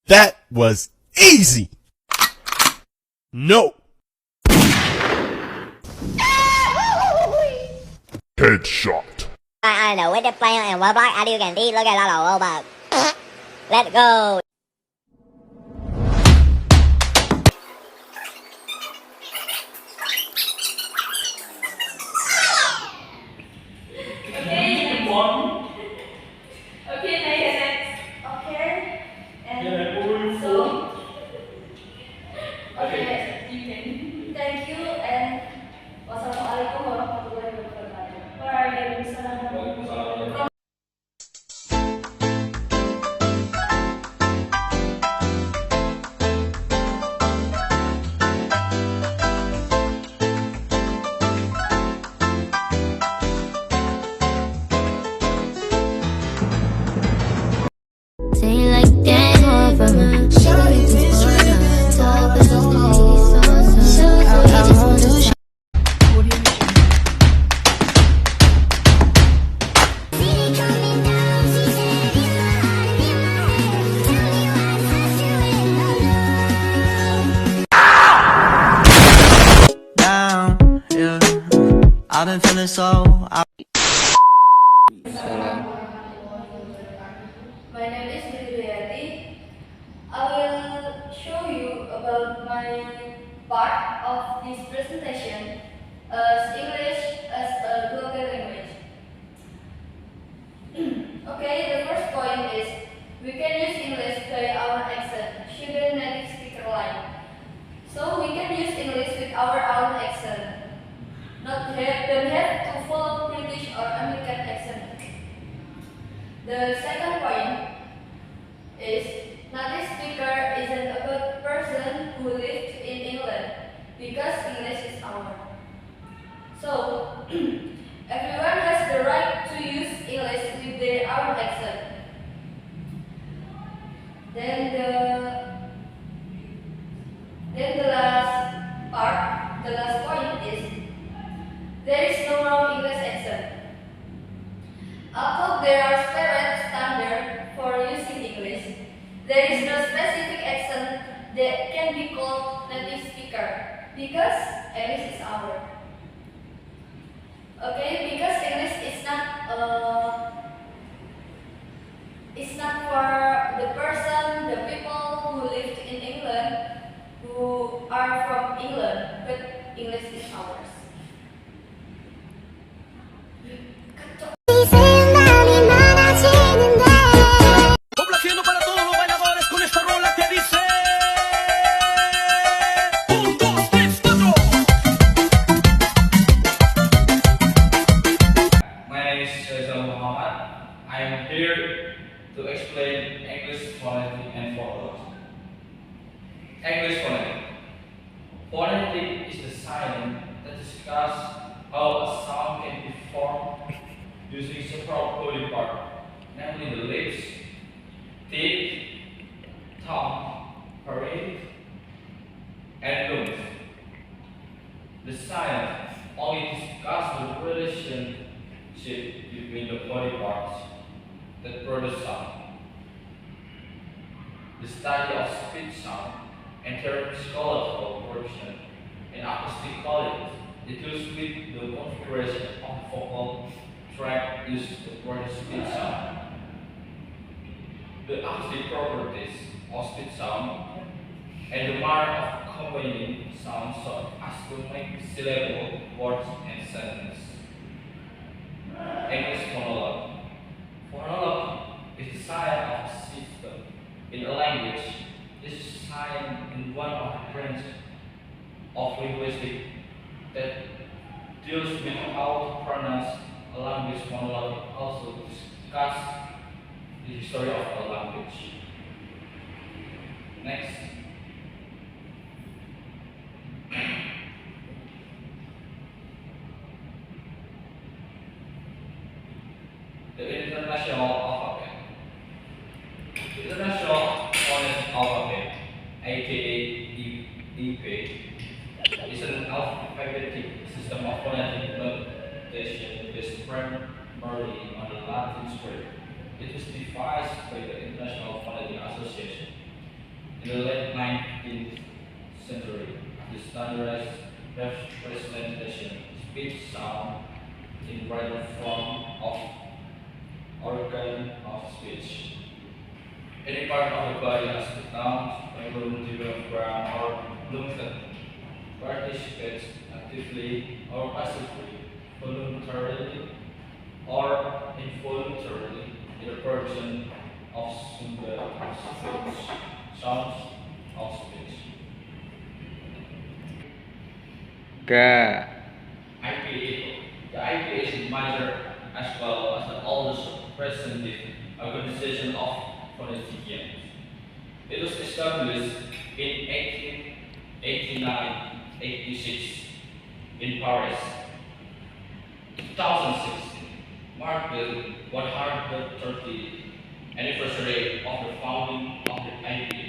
That was easy! No! Headshot. I know with the player and what block as you can see, look at that robot. Let's go. Thank you and wassalamualaikum warahmatullahi wabarakatuh. Waalaikumsalam. I've been feeling so. My name is Nur Hidayati. I will show you about my part of this presentation as English as a global language. Okay, the first point is we can use English by our accent, shouldn't native speaker line. So we can use English with our own accent. Don't have to follow British or American accent. The second point is native speaker isn't about person who lived in England because English is ours. So everyone has the right to use English with their own accent. Then the last point is there is no wrong English accent. Although there are several standards for using English, there is no specific accent that can be called native speaker because English is ours. Okay, because English is not for the person, the people who lived in England, who are from England, but English is ours. Complaciendo para todos los bailadores con esta rola que dice 1, 2, 3, 4. My name is Reza. I am here to explain English phonetic and phonology. English phonetic. Phonetic is the science that discusses how a sound can be formed using several body parts, namely the lips, teeth, tongue, parietal, and lungs. The science only discusses the relationship between the body parts that produce sound. The study of speech sound and physiological portion and acoustic qualities deals with the configuration of vocal tract used to produce speech sound. The acoustic properties of speech sound and the manner of combining sounds so as to make syllable, words, and sentences. English phonology. Phonology is the science of a system in a language. This is science in one of the branches of linguistics that deals with how to pronounce a language. Phonology also discusses the history of a language. Next. The International Alphabet. The International Phonetic Alphabet, aka EP, is an alphabetic system of phonetic notation based primarily on the Latin script. It was devised by the International Phonetic Association in the late 19th century to standardize representation, speech, sound in written form of organ of speech. Any part of the body as the tongue, balloon, diaphragm, or lung participates actively or passively, voluntarily or involuntarily in the production of sounds of speech. IPA. The IPA is the major as well as the oldest representative organization of phoneticians. It was established in 1886 in Paris. 2016 marked the 130th anniversary of the founding of the IPA,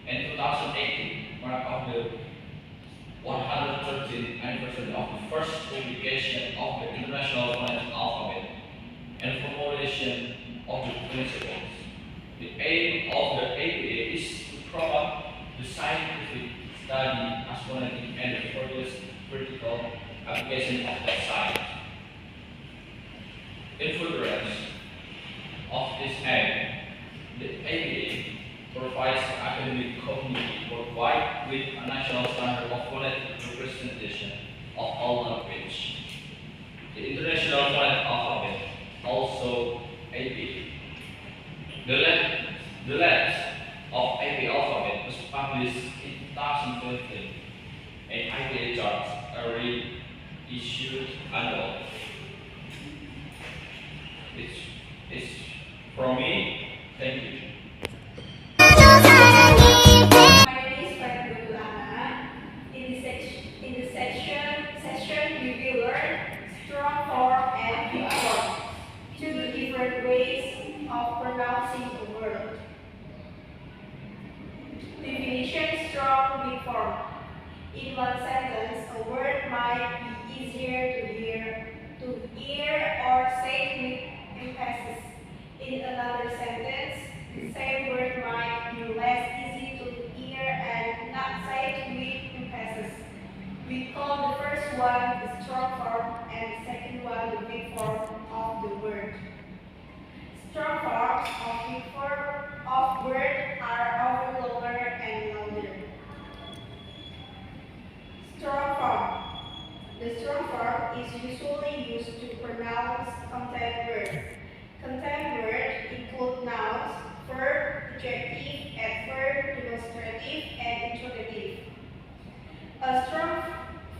and 2018 marked the 113th anniversary of the first publication of the International Phonetic Alphabet and formulation of the principles. The aim of the APA is to promote the scientific study as phonetic and the furthest critical application of that science. In furtherance of this aim, the APA provides the academic community worldwide with a national standard of phonetic representation of all languages. The International Phonetic Alphabet, also APA. The list of APA alphabet was published in 2015, and IPA charts are reissued annually. It's from me. Thank you. My name is Faridlotul Ahna. In this session we will learn strong form and weak form, two different ways of pronouncing a word. Definition: strong weak form. In one sentence, a word might be easier to hear or say with emphasis. In another sentence, the same word might be less easy to hear and not said with emphasis. We call the first one the strong form and the second one the weak form of the word. Strong forms of weak form of word are often longer and louder. Strong form. The strong form is usually used to pronounce content words. Content words include nouns, verb, adjective, adverb, demonstrative, and interrogative. A strong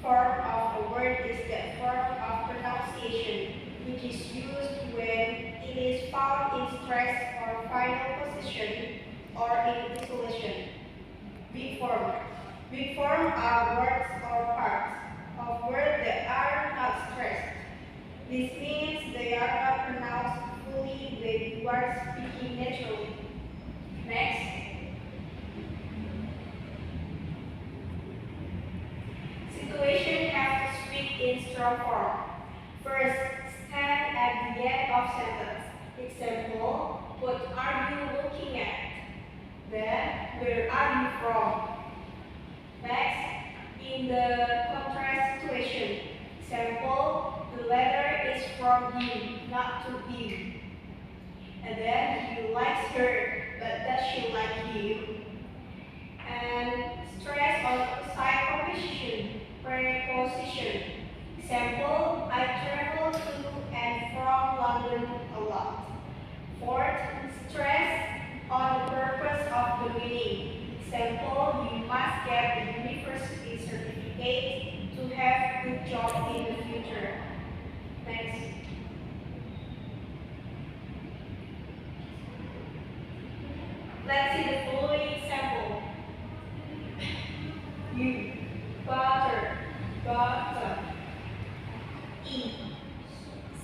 form of a word is the form of pronunciation, which is used when it is found in stress or final position or in isolation. Weak form. Weak form are words or parts of words that are not stressed. This means they are not pronounced fully when you are speaking naturally. Next. Situation: have to speak in strong form. First, stand at the end of sentence. Example: what are you looking at? Then, where are you from? Next, in the contrast situation. Example: the letter is from you, not to him. And then, he likes her, but does she like you? And stress on side preposition. Example: I travel to and from London a lot. Fourth, stress on the purpose of the meaning. Example: you must get a university certificate to have a good job in the future. Next. Let's see the following example. You, butter, butter. E,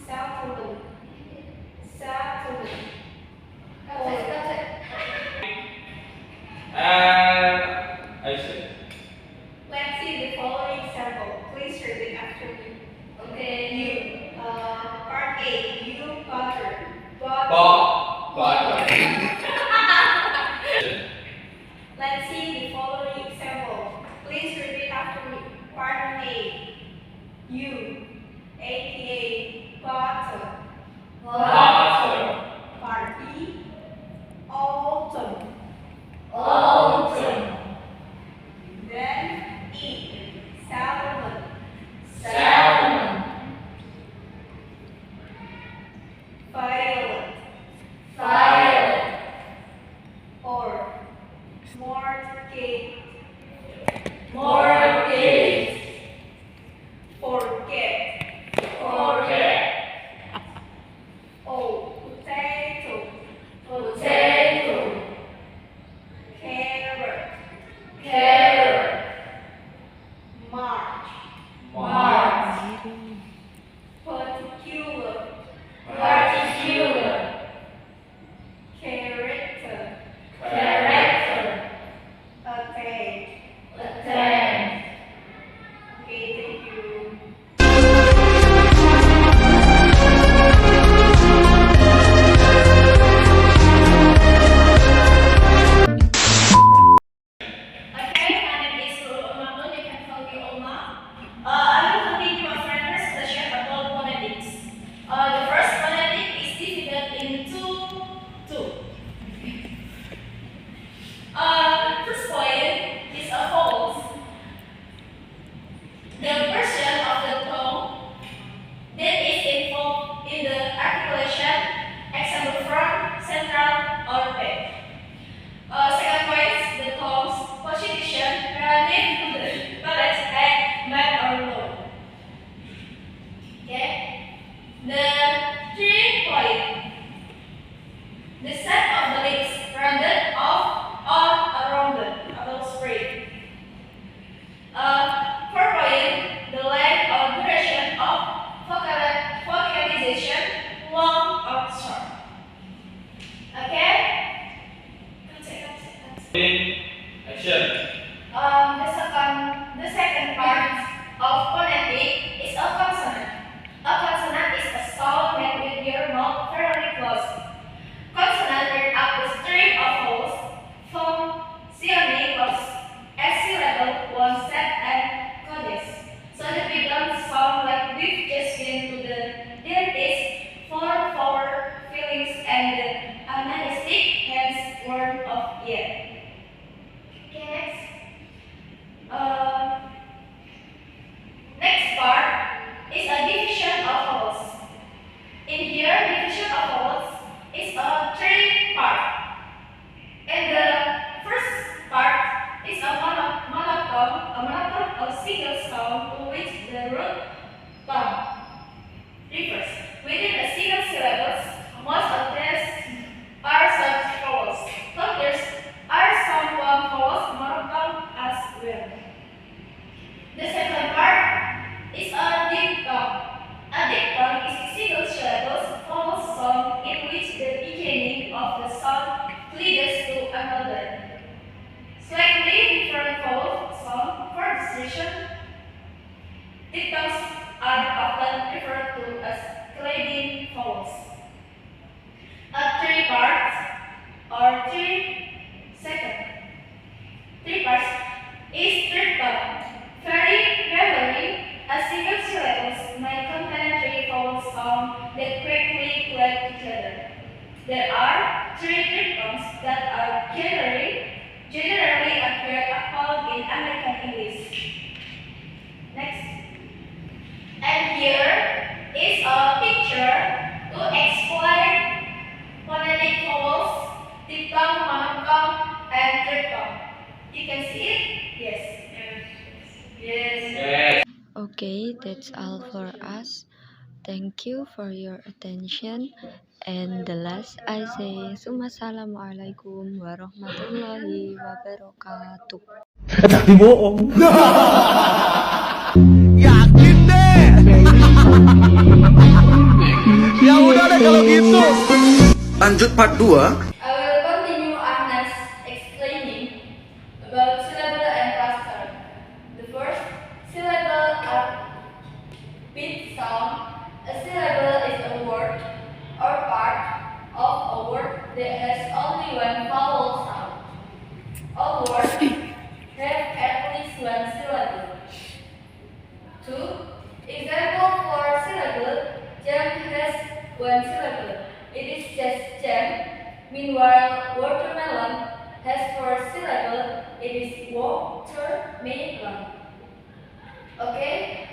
Saturday, Saturday. And I said, Let's see the following example. Please repeat after me. Okay. You, part A. You butter, butter. There are three trichomes that are generally appear found in American English. Next. And here is a picture to explain phonetic vowels, diphthong, monophthong, and triphthong. You can see it? Yes. Yes. Okay, that's all for us. Thank you for your attention. And the last I say, Assalamualaikum warahmatullahi wabarakatuh. Tapi bohong. Yakin deh. Ya udah deh kalau gitu. Lanjut part 2. I will continue Ahna's explaining about syllable and cluster. The first syllable are beat sound. A syllable is a word or part of a word that has only one vowel sound. All words have at least one syllable. Two, example for syllable, jam has one syllable. It is just jam. Meanwhile, watermelon has four syllable. It is watermelon. Okay?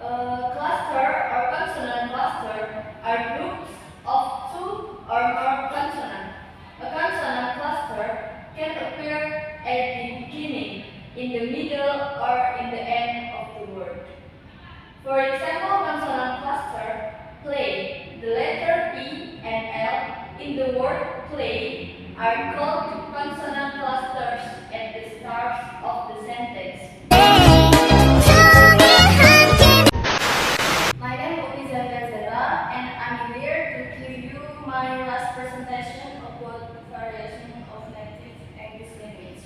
Cluster or consonant cluster are groups of two or more consonants. A consonant cluster can appear at the beginning, in the middle, or in the end of the word. For example, consonant cluster, play. The letter E and L in the word play are called consonant clusters at the start of the sentence. My name is Umi Zafira Zahra, and I'm here to give you my last presentation about variation of native English language.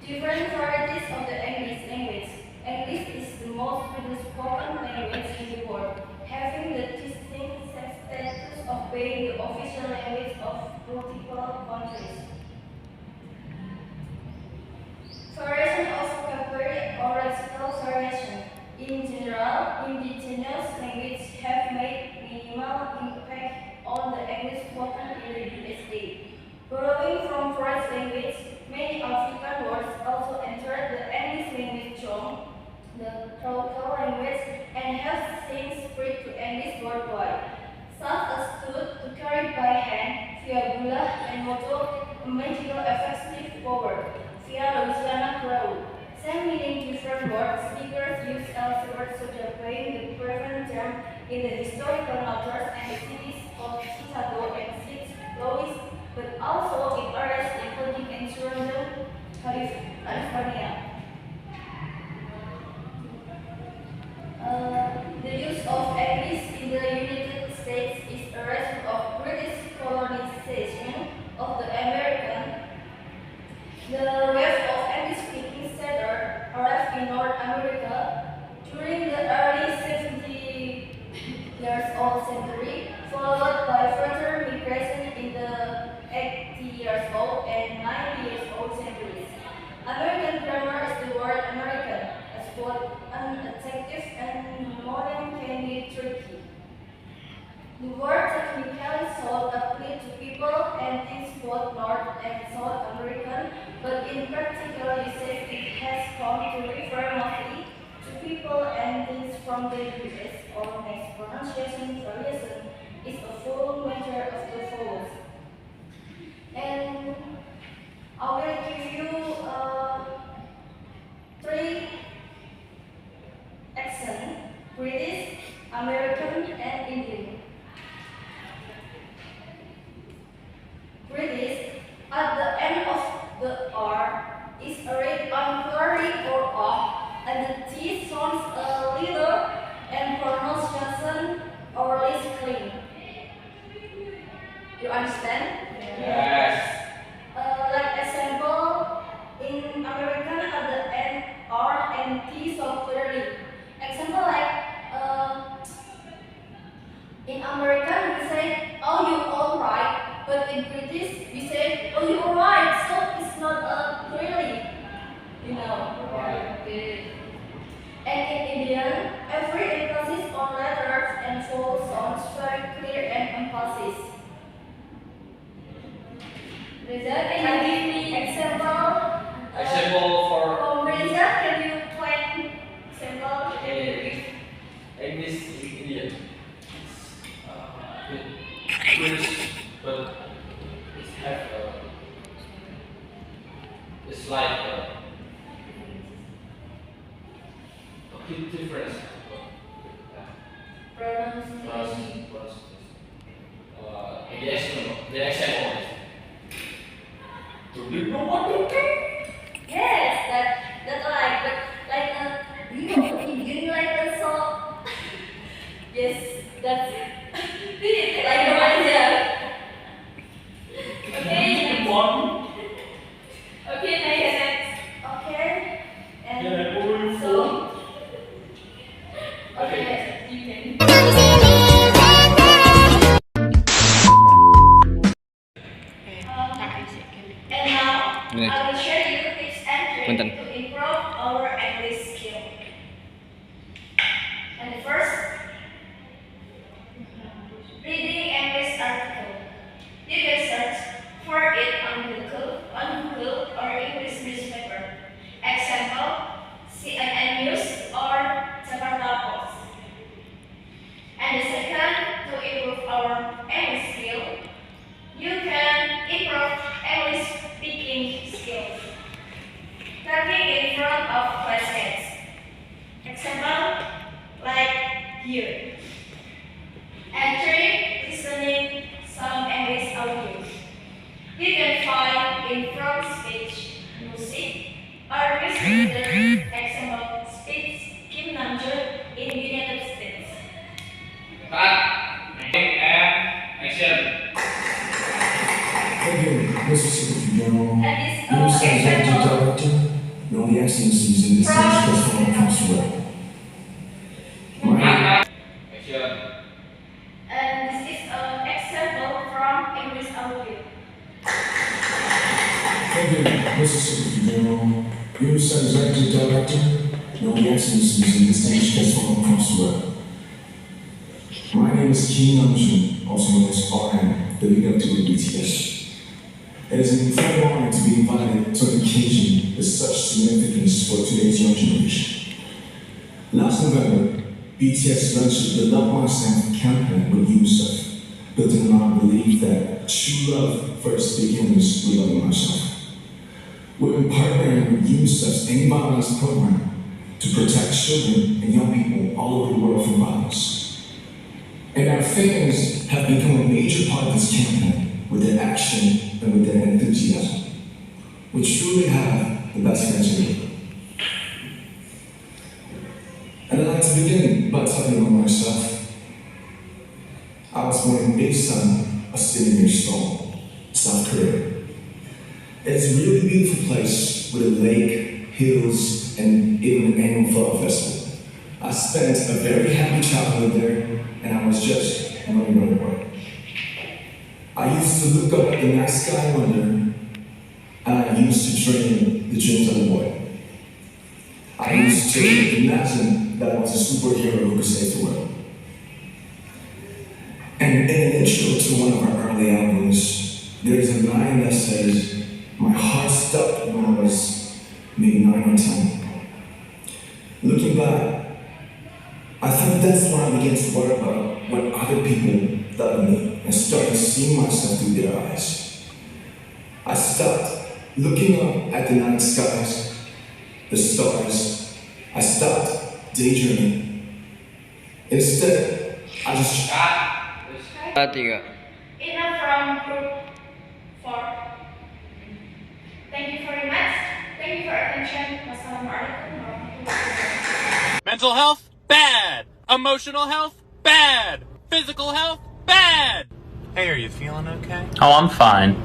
Different varieties of the English language. English is the most widely spoken language in the world, having the distinct status of being the official language of multiple countries. Variation of vocabulary or lexical variation. In general, indigenous languages have made minimal impact on the English spoken in the USA. Borrowing from French language, many African words also entered the English language zone, the Creole language, and have since spread to English worldwide. Such as stood to carry by hand, via gula and moto, a magical effective power, via Louisiana Creole. Same meaning different words, speakers use elsewhere such as playing the prevalent term in the historical notes and the cities of Chicago and St. Louis, but also in areas including in surrounding California. The use of English in the United States is a result of British colonization of the American. The wave of English-speaking settlers arrived in North America during the early 70-years-old century, followed by further migration in the 80-years-old and 90-years-old centuries. American grammar is the word American, as both an adjective and modern can be tricky. The word technically should apply to people and things both North and South American, but in practical usage it has come to refer mostly to people and things from the US, or next pronunciation variation is a full measure of the vowels. And I will give you three accents: British, American, and Indian. British, at the end of the R is a red uncurry or off, and the T sounds a little and pronunciation or less clean. You understand? Yes. Like example, in American at the end R and T sound clearly. Example like in American we say, "Oh, you alright," but in British we say, "Oh, you alright." So it's not clearly, you know. Okay. And in Indian, every emphasis on letters and vowel sounds very clear and emphasis. Reza, can you give me example? Example for Reza, can you point example? English Indian. British, but it's like a bit different. Pronunciation. The example. Do you know what to do? Yes, that like a Indian like a song. Yes, that's like a Reza. Okay. Okay, next. Okay. And so. Okay, you can. And now I will share you tips and tricks to improve our English skill. And first, reading English article. You can search for it on Google or English newspaper. Example, CNN News or Jakarta Post. And the second, to improve our English skill, you can improve English speaking skills. Talking in front of classmates. Example, like here. And three, listening some English audio. You can find in front speech, music, or music. Example, speech Kim Namjoon in United States. Cut. And action. Again, Mississippi General. And this You say example director. No, the excellencies in this from just from across the way. Action. and this is an example from English audio. Again, Mississippi General. You say executive director. No, the excellencies in this just from across the way. My name is Kim Namjoon, also known as RM, the leader to the BTS. It is an incredible honor to be invited to an occasion with such significance for today's young generation. Last November, BTS launched the Love Myself campaign with UNICEF, building on our belief that true love first begins with loving myself. We've been partnering with UNICEF's End Violence program to protect children and young people all over the world from violence. And our fans have become a major part of this campaign with their action and with their enthusiasm. We truly have the best fans in the world. And I'd like to begin by telling you about myself. I was born in Daesan, a city near Seoul, South Korea. It's a really beautiful place with a lake, hills, and even an annual flower festival. I spent a very happy childhood there, and I was just a young boy. I used to look up at the night sky and wonder, and I used to dream the dreams of a boy. I used to imagine that I was a superhero who could save the world. And in an intro to one of our early albums, there's a line that says, "My heart stopped when I was maybe 9 or 10. Looking back, I think that's when I began to worry about what other people thought of me and started seeing myself through their eyes. I stopped looking up at the night skies, the stars. I stopped daydreaming. Instead, I just Enough from group 4. Thank you very much. Thank you for your attention. Wassalamualaikum warahmatullahi wabarakatuh. Mental health, bad. Emotional health, bad. Physical health, bad. Hey, are you feeling okay? Oh, I'm fine.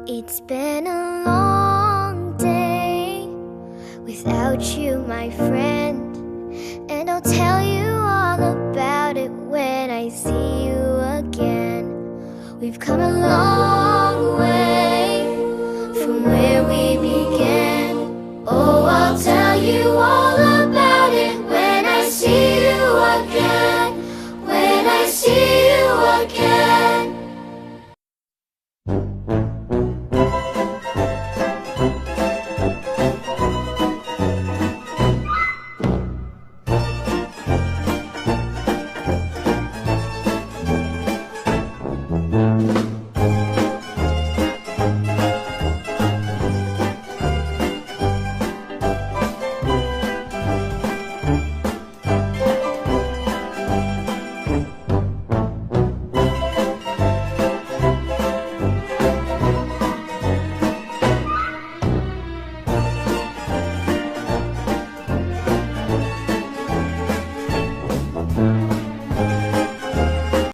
It's been a long day without you, my friend, and I'll tell you all about it when I see you again. We've come a long way from where we began. Oh, I'll tell you all